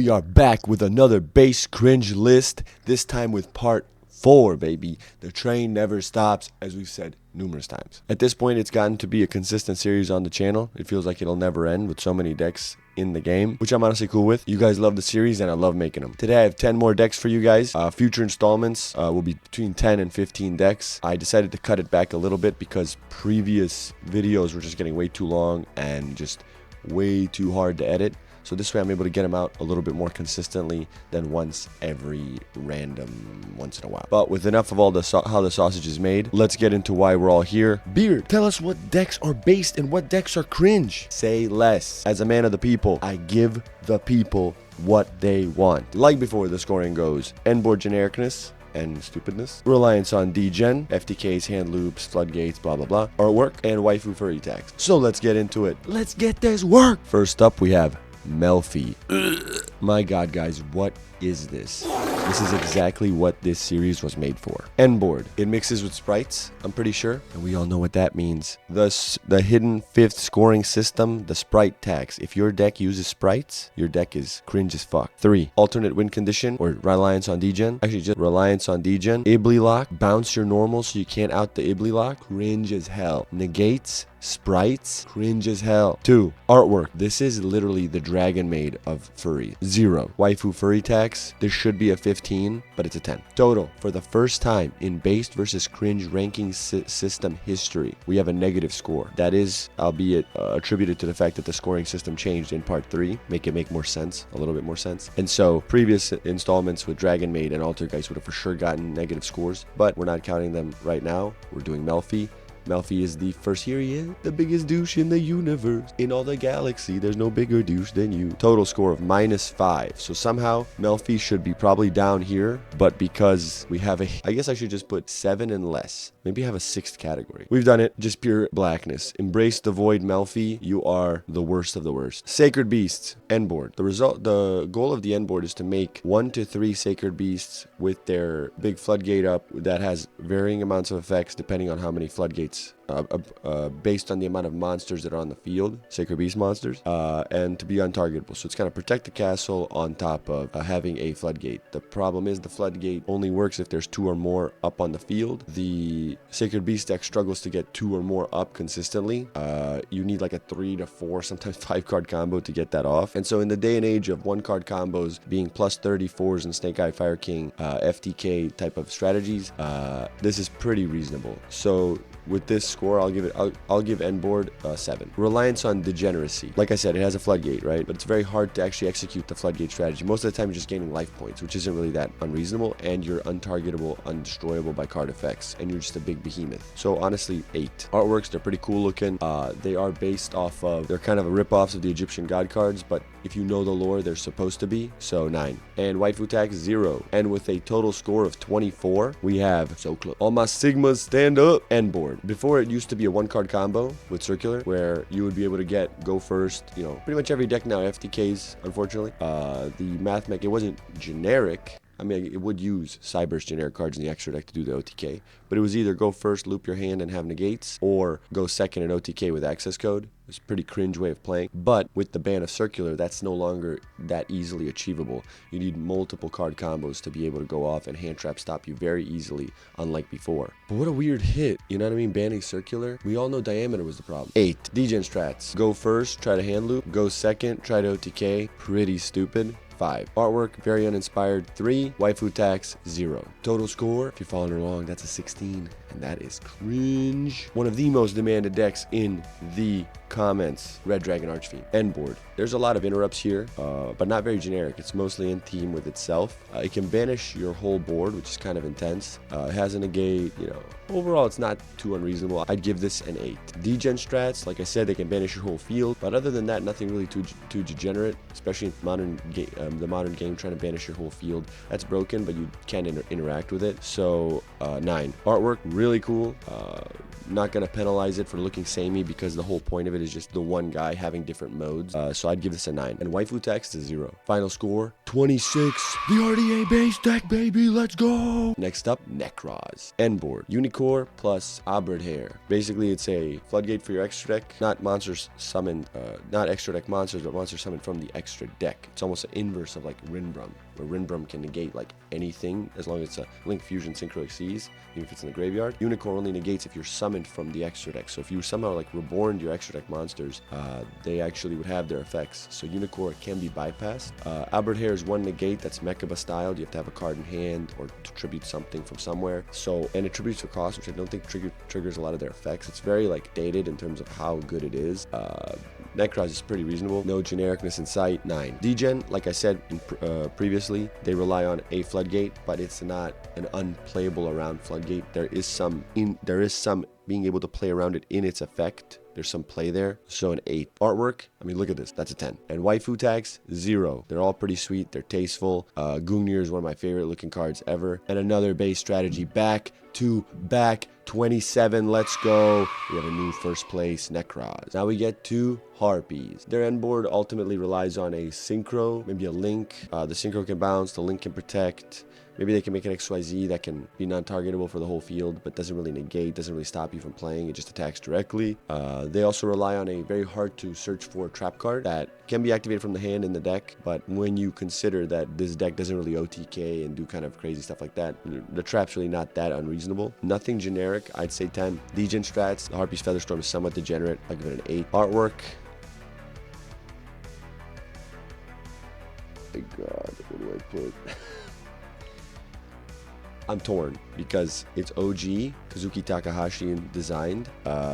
We are back with another base cringe list, this time with part 4, baby. The train never stops, as we've said numerous times. At this point, it's gotten to be a consistent series on the channel. It feels like it'll never end with so many decks in the game, which I'm honestly cool with. You guys love the series and I love making them. Today I have 10 more decks for you guys. Future installments will be between 10 and 15 decks. I decided to cut it back a little bit because previous videos were just getting way too long and just way too hard to edit. So this way I'm able to get them out a little bit more consistently than once every once in a while. But with enough of all the how the sausage is made, let's get into why we're all here. Beard, tell us what decks are based and what decks are cringe. Say less. As a man of the people, I give the people what they want. Like before, the scoring goes: end board genericness and stupidness, reliance on degen, FTKs, hand loops, floodgates, blah blah blah, artwork, and waifu furry tags. So let's get into it. Let's get this work. First up, we have melfy. My god, guys, what is this? This is exactly what this series was made for. End board. It mixes with sprites, I'm pretty sure, and we all know what that means. Thus, the hidden 5th scoring system, the sprite tax. If your deck uses sprites, your deck is cringe as fuck. 3. Alternate win condition, or reliance on degen. Actually, just reliance on degen. Ibly lock. Bounce your normal so you can't out the Ibly lock. Cringe as hell. Negates. Sprites, cringe as hell. 2. Artwork. This is literally the dragon maid of furry. 0. Waifu furry tax. This should be a 15, but it's a 10. Total, for the first time in based versus cringe ranking system history, we have a negative score. That is, albeit attributed to the fact that the scoring system changed in part 3, make more sense, a little bit more sense. And so previous installments with Dragon Maid and Altergeist would have for sure gotten negative scores, but we're not counting them right now. We're doing Melfy. Melfy is the first, here he is, the biggest douche in the universe. In all the galaxy, there's no bigger douche than you. Total score of -5. So somehow, Melfy should be probably down here, but because we have I guess I should just put 7 and less. Maybe have a 6th category. We've done it, just pure blackness. Embrace the void, Melfy. You are the worst of the worst. Sacred Beasts, end board. The goal of the end board is to make 1 to 3 Sacred Beasts with their big floodgate up that has varying amounts of effects depending on how many floodgates based on the amount of monsters that are on the field, Sacred Beast monsters, and to be untargetable. So it's kind of protect the castle on top of having a floodgate. The problem is the floodgate only works if there's 2 or more up on the field. The Sacred Beast deck struggles to get 2 or more up consistently. You need like a 3 to 4, sometimes 5 card combo to get that off. And so in the day and age of 1 card combos being plus 34s and Snake Eye Fire King FTK type of strategies, this is pretty reasonable. So with this score, I'll give end board 7. Reliance on degeneracy. Like I said, it has a floodgate, right? But it's very hard to actually execute the floodgate strategy. Most of the time, you're just gaining life points, which isn't really that unreasonable, and you're untargetable, undestroyable by card effects, and you're just a big behemoth. So honestly, 8. Artworks, they're pretty cool looking. They are based off of, they're kind of a rip-offs of the Egyptian god cards, but if you know the lore, they're supposed to be. So 9. And waifu tax, 0. And with a total score of 24, we have, so close. All my Sigmas stand up, end board. Before, it used to be a 1-card combo with circular where you would be able to go first, you know, pretty much every deck now FTKs, unfortunately. The mathmech, it wasn't generic. I mean, it would use Cyber's generic cards in the extra deck to do the OTK, but it was either go first, loop your hand, and have negates, or go second and OTK with access code. It's a pretty cringe way of playing, but with the ban of circular, that's no longer that easily achievable. You need multiple card combos to be able to go off, and hand trap stop you very easily, unlike before. But what a weird hit, you know what I mean? Banning circular. We all know diameter was the problem. 8. Degen strats. Go first, try to hand loop. Go second, try to OTK. Pretty stupid. 5. Artwork, very uninspired. 3. Waifu tax, 0. Total score, if you're following along, that's a 16. And that is cringe. One of the most demanded decks in the comments, Red Dragon Archfiend. End board. There's a lot of interrupts here, but not very generic. It's mostly in theme with itself. It can banish your whole board, which is kind of intense. It has a negate, you know. Overall, it's not too unreasonable. I'd give this an 8. Degen strats, like I said, they can banish your whole field, but other than that, nothing really too degenerate, especially in the modern game, trying to banish your whole field. That's broken, but you can interact with it. So 9. Artwork, really cool. not going to penalize it for looking samey because the whole point of it is just the one guy having different modes. So I'd give this a 9. And waifu tax is a 0. Final score, 26. The RDA base deck, baby, let's go. Next up, Nekroz. End board, Unicorn plus Abred Hair. Basically, it's a floodgate for your extra deck. Not monsters summoned, not extra deck monsters, but monsters summoned from the extra deck. It's almost an inverse of like Rinbrum, where Rinbrum can negate like anything as long as it's a Link Fusion Synchro Exceeds, even if it's in the graveyard. Unicorn only negates if you're summoned from the extra deck. So if you somehow like reborn your extra deck monsters, they actually would have their effects. So Unicorn can be bypassed. Abred Hair is one negate that's Mechaba styled. You have to have a card in hand or to tribute something from somewhere. So, and it tributes for cost, which I don't think triggers a lot of their effects. It's very like dated in terms of how good it is. Nekroz is pretty reasonable. No genericness in sight. 9. Degen, like I said previously, they rely on a floodgate, but it's not an unplayable around floodgate. There is some being able to play around it in its effect. There's some play there. So an 8. Artwork, I mean, look at this. That's a 10. And waifu tags, 0. They're all pretty sweet. They're tasteful. Gungnir is one of my favorite looking cards ever. And another base strategy. Back to back. 27. Let's go. We have a new first place Nekroz. Now we get to Harpies. Their end board ultimately relies on a synchro, maybe a link. The synchro can bounce. The link can protect. Maybe they can make an XYZ that can be non-targetable for the whole field, but doesn't really negate, doesn't really stop you from playing. It just attacks directly. They also rely on a very hard to search for trap card that can be activated from the hand in the deck. But when you consider that this deck doesn't really OTK and do kind of crazy stuff like that, the trap's really not that unreasonable. Nothing generic. I'd say 10. Degen strats. The Harpie's Featherstorm is somewhat degenerate. I'll give it an 8. Artwork. Oh my God, what do I put? I'm torn because it's OG Kazuki Takahashi designed,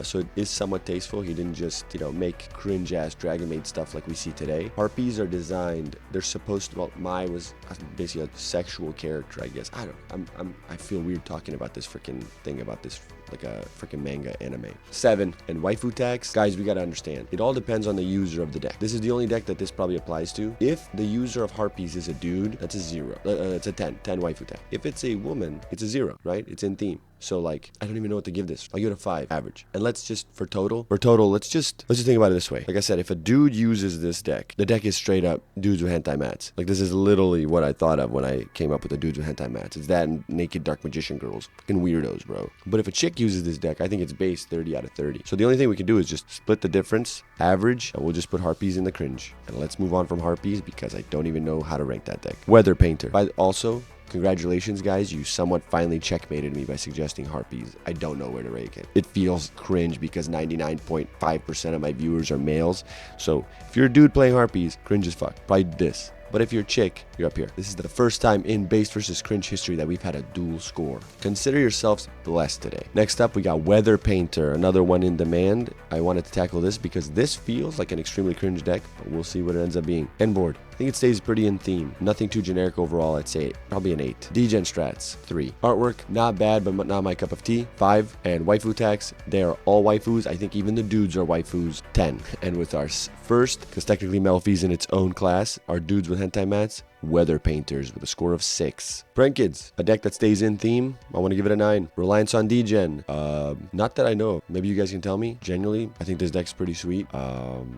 so it is somewhat tasteful. He didn't just, make cringe ass Dragon Maid stuff like we see today. Harpies are designed. They're supposed to. Well, Mai was basically a sexual character, I guess. I don't. I feel weird talking about this freaking thing about this like a freaking manga anime. 7. And waifu tags, guys, we gotta understand. It all depends on the user of the deck. This is the only deck that this probably applies to. If the user of Harpies is a dude, that's a 0. It's a 10 waifu tag. If it's a woman, it's a 0, right? It's in theme. So like, I don't even know what to give this. I'll give it a 5, average. And let's just, for total, let's just think about it this way. Like I said, if a dude uses this deck, the deck is straight up dudes with hentai mats. Like this is literally what I thought of when I came up with the dudes with hentai mats. It's that and naked dark magician girls. Fucking weirdos, bro. But if a chick uses this deck, I think it's base 30 out of 30. So the only thing we can do is just split the difference, average, and we'll just put Harpies in the cringe. And let's move on from Harpies because I don't even know how to rank that deck. Weather Painter. Also, congratulations, guys. You somewhat finally checkmated me by suggesting Harpies. I don't know where to rank it. It feels cringe because 99.5% of my viewers are males. So if you're a dude playing Harpies, cringe as fuck. Probably this. But if you're a chick, you're up here. This is the first time in base versus cringe history that we've had a dual score. Consider yourselves blessed today. Next up, we got Weather Painter, another one in demand. I wanted to tackle this because this feels like an extremely cringe deck, but we'll see what it ends up being. End board. I think it stays pretty in theme. Nothing too generic overall. I'd say probably an 8. Degen strats, 3. Artwork, not bad, but not my cup of tea, 5. And waifu tags, they are all waifus. I think even the dudes are waifus, 10. And with our first, because technically Melfy's in its own class, our dudes with hentai mats, Weather Painters with a score of 6. Prankids, a deck that stays in theme. I want to give it a 9. Reliance on Degen. Not that I know. Maybe you guys can tell me. Genuinely, I think this deck's pretty sweet.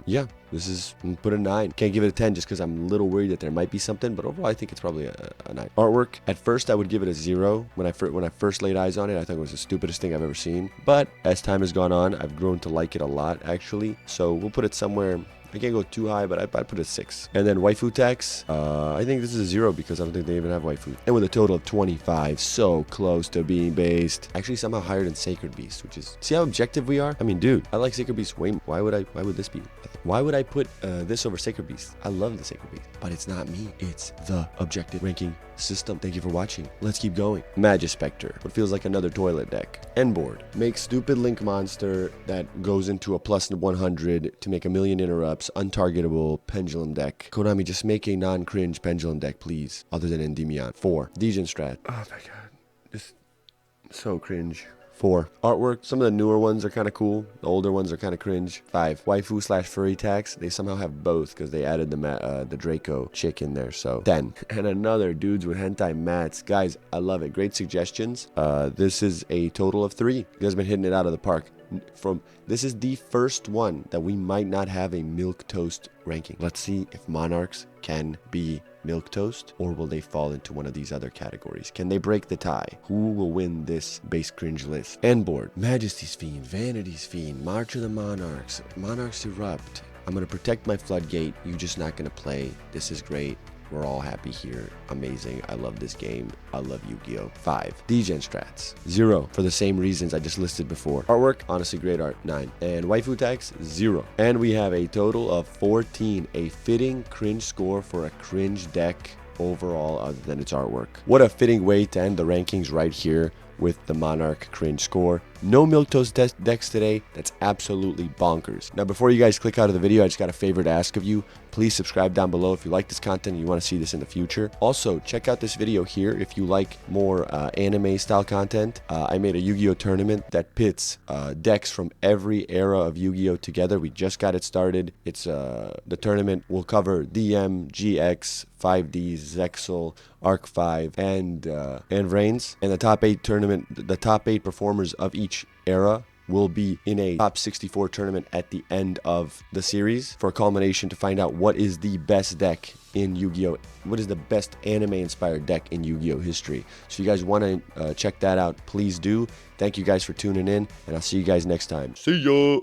Yeah, this is, put a 9. Can't give it a 10 just because I'm a little worried that there might be something, but overall I think it's probably a 9. Artwork, at first I would give it a 0. When I first laid eyes on it, I thought it was the stupidest thing I've ever seen. But as time has gone on, I've grown to like it a lot, actually. So we'll put it somewhere. I can't go too high, but I'd put a 6. And then waifu tax, I think this is a 0 because I don't think they even have waifu. And with a total of 25, so close to being based. Actually, somehow higher than Sacred Beast, which is, see how objective we are? I mean, dude, I like Sacred Beast way more. Why would this be? Why would I put this over Sacred Beast? I love the Sacred Beast, but it's not me. It's the objective ranking system. Thank you for watching. Let's keep going. Majespecter, what feels like another toilet deck. End board, make stupid link monster that goes into a plus 100 to make a million interrupts. Untargetable pendulum deck. Konami, just make a non-cringe pendulum deck, please, other than Endymion. 4. Degen strat. Oh my god, just so cringe. 4. Artwork. Some of the newer ones are kind of cool. The older ones are kind of cringe. 5. Waifu slash furry tags. They somehow have both because they added the Draco chick in there. So 10. And another dudes with hentai mats. Guys, I love it. Great suggestions. This is a total of 3. You guys have been hitting it out of the park. This is the first one that we might not have a milk toast ranking. Let's see if monarchs can be milk toast, or will they fall into one of these other categories? Can they break the tie? Who will win this base cringe list? End board. Majesty's Fiend, Vanity's Fiend, March of the Monarchs, Monarchs Erupt. I'm gonna protect my floodgate. You're just not gonna play. This is great. We're all happy here. Amazing. I love this game. I love Yu-Gi-Oh! 5. Degen strats. 0. For the same reasons I just listed before. Artwork, honestly great art. 9. And waifu tags, 0. And we have a total of 14. A fitting cringe score for a cringe deck overall other than its artwork. What a fitting way to end the rankings right here with the Monarch cringe score. No milquetoast decks today. That's absolutely bonkers. Now, before you guys click out of the video, I just got a favor to ask of you. Please subscribe down below if you like this content and you want to see this in the future. Also, check out this video here if you like more anime style content. I made a Yu-Gi-Oh tournament that pits decks from every era of Yu-Gi-Oh together. We just got it started. It's the tournament will cover DM, GX, 5D, Zexal, Arc 5, and Reigns. And the top 8 tournament, the top 8 performers of each era will be in a top 64 tournament at the end of the series for a culmination to find out what is the best deck in Yu-Gi-Oh! What is the best anime-inspired deck in Yu-Gi-Oh! History. So if you guys want to check that out, please do. Thank you guys for tuning in, and I'll see you guys next time. See ya!